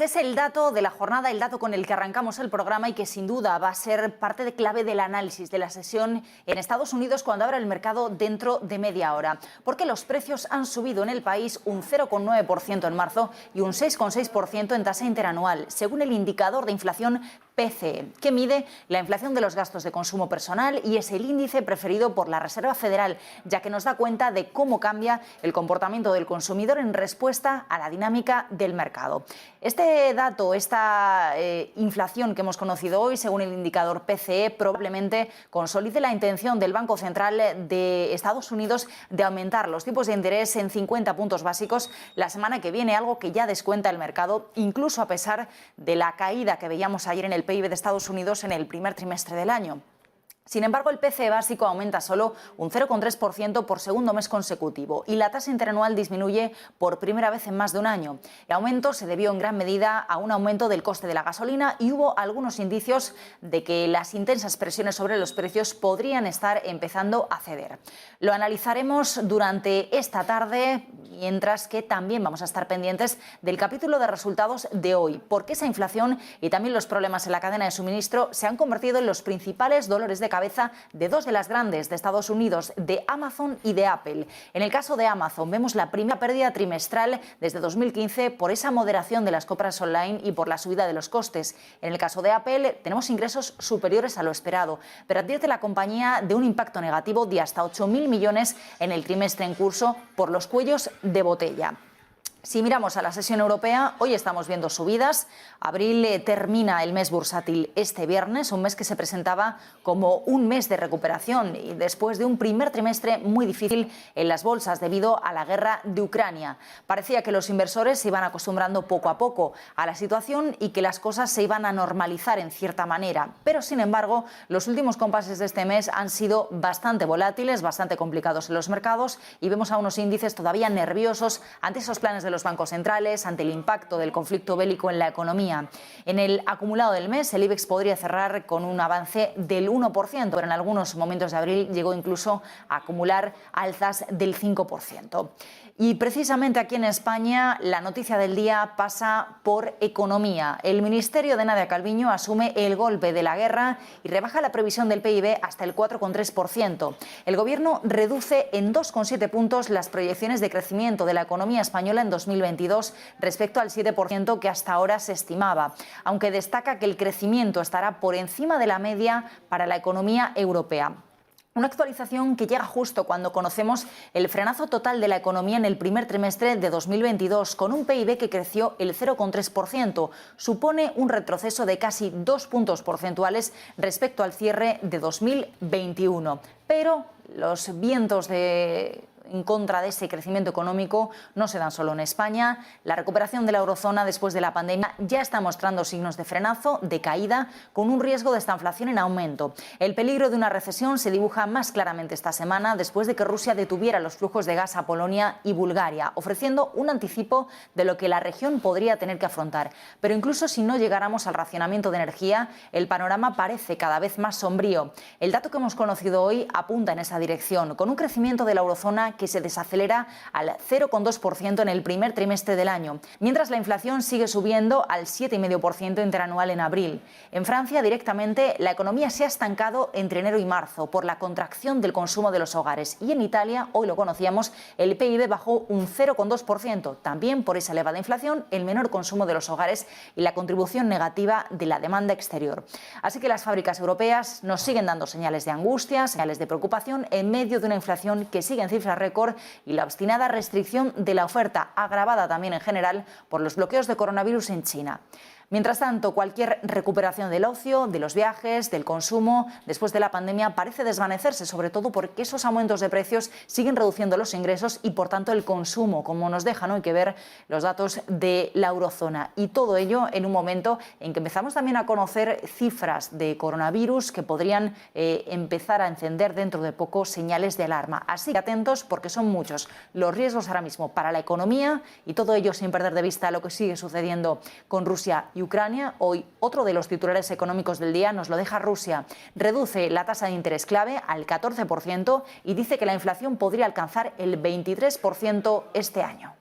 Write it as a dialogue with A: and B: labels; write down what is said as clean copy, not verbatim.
A: Pues es el dato de la jornada, el dato con el que arrancamos el programa y que sin duda va a ser parte de clave del análisis de la sesión en Estados Unidos cuando abra el mercado dentro de media hora. Porque los precios han subido en el país un 0,9% en marzo y un 6,6% en tasa interanual, según el indicador de inflación PCE, que mide la inflación de los gastos de consumo personal y es el índice preferido por la Reserva Federal, ya que nos da cuenta de cómo cambia el comportamiento del consumidor en respuesta a la dinámica del mercado. Este dato, esta inflación que hemos conocido hoy, según el indicador PCE, probablemente consolide la intención del Banco Central de Estados Unidos de aumentar los tipos de interés en 50 puntos básicos la semana que viene, algo que ya descuenta el mercado, incluso a pesar de la caída que veíamos ayer en el PIB de Estados Unidos en el primer trimestre del año. Sin embargo, el PCE básico aumenta solo un 0,3% por segundo mes consecutivo y la tasa interanual disminuye por primera vez en más de un año. El aumento se debió en gran medida a un aumento del coste de la gasolina y hubo algunos indicios de que las intensas presiones sobre los precios podrían estar empezando a ceder. Lo analizaremos durante esta tarde, mientras que también vamos a estar pendientes del capítulo de resultados de hoy, porque esa inflación y también los problemas en la cadena de suministro se han convertido en los principales dolores de cabeza de dos de las grandes de Estados Unidos, de Amazon y de Apple. En el caso de Amazon vemos la primera pérdida trimestral desde 2015 por esa moderación de las compras online y por la subida de los costes. En el caso de Apple tenemos ingresos superiores a lo esperado, pero advierte la compañía de un impacto negativo de hasta 8.000 millones en el trimestre en curso por los cuellos de botella. Si miramos a la sesión europea, hoy estamos viendo subidas. Abril termina el mes bursátil este viernes, un mes que se presentaba como un mes de recuperación y después de un primer trimestre muy difícil en las bolsas debido a la guerra de Ucrania. Parecía que los inversores se iban acostumbrando poco a poco a la situación y que las cosas se iban a normalizar en cierta manera. Pero, sin embargo, los últimos compases de este mes han sido bastante volátiles, bastante complicados en los mercados y vemos a unos índices todavía nerviosos ante esos planes de los bancos centrales, ante el impacto del conflicto bélico en la economía. En el acumulado del mes, el IBEX podría cerrar con un avance del 1%, pero en algunos momentos de abril llegó incluso a acumular alzas del 5%. Y precisamente aquí en España, la noticia del día pasa por economía. El Ministerio de Nadia Calviño asume el golpe de la guerra y rebaja la previsión del PIB hasta el 4,3%. El Gobierno reduce en 2,7 puntos las proyecciones de crecimiento de la economía española en 2022 respecto al 7% que hasta ahora se estimaba, aunque destaca que el crecimiento estará por encima de la media para la economía europea. Una actualización que llega justo cuando conocemos el frenazo total de la economía en el primer trimestre de 2022, con un PIB que creció el 0,3%. Supone un retroceso de casi 2 puntos porcentuales respecto al cierre de 2021. Pero los vientos en contra de ese crecimiento económico no se dan solo en España. La recuperación de la eurozona después de la pandemia ya está mostrando signos de frenazo, de caída, con un riesgo de estanflación en aumento. El peligro de una recesión se dibuja más claramente esta semana después de que Rusia detuviera los flujos de gas a Polonia y Bulgaria, ofreciendo un anticipo de lo que la región podría tener que afrontar. Pero incluso si no llegáramos al racionamiento de energía, el panorama parece cada vez más sombrío. El dato que hemos conocido hoy apunta en esa dirección, con un crecimiento de la eurozona que se desacelera al 0,2% en el primer trimestre del año, mientras la inflación sigue subiendo al 7,5% interanual en abril. En Francia, directamente, la economía se ha estancado entre enero y marzo por la contracción del consumo de los hogares. Y en Italia, hoy lo conocíamos, el PIB bajó un 0,2%, también por esa elevada inflación, el menor consumo de los hogares y la contribución negativa de la demanda exterior. Así que las fábricas europeas nos siguen dando señales de angustia, señales de preocupación en medio de una inflación que sigue en cifras récord y la obstinada restricción de la oferta, agravada también en general por los bloqueos de coronavirus en China. Mientras tanto, cualquier recuperación del ocio, de los viajes, del consumo, después de la pandemia, parece desvanecerse, sobre todo porque esos aumentos de precios siguen reduciendo los ingresos y, por tanto, el consumo, como nos dejan hoy que ver los datos de la eurozona. Y todo ello en un momento en que empezamos también a conocer cifras de coronavirus que podrían empezar a encender dentro de poco señales de alarma. Así que atentos, porque son muchos los riesgos ahora mismo para la economía y todo ello sin perder de vista lo que sigue sucediendo con Rusia y Ucrania. Hoy otro de los titulares económicos del día nos lo deja Rusia. Reduce la tasa de interés clave al 14% y dice que la inflación podría alcanzar el 23% este año.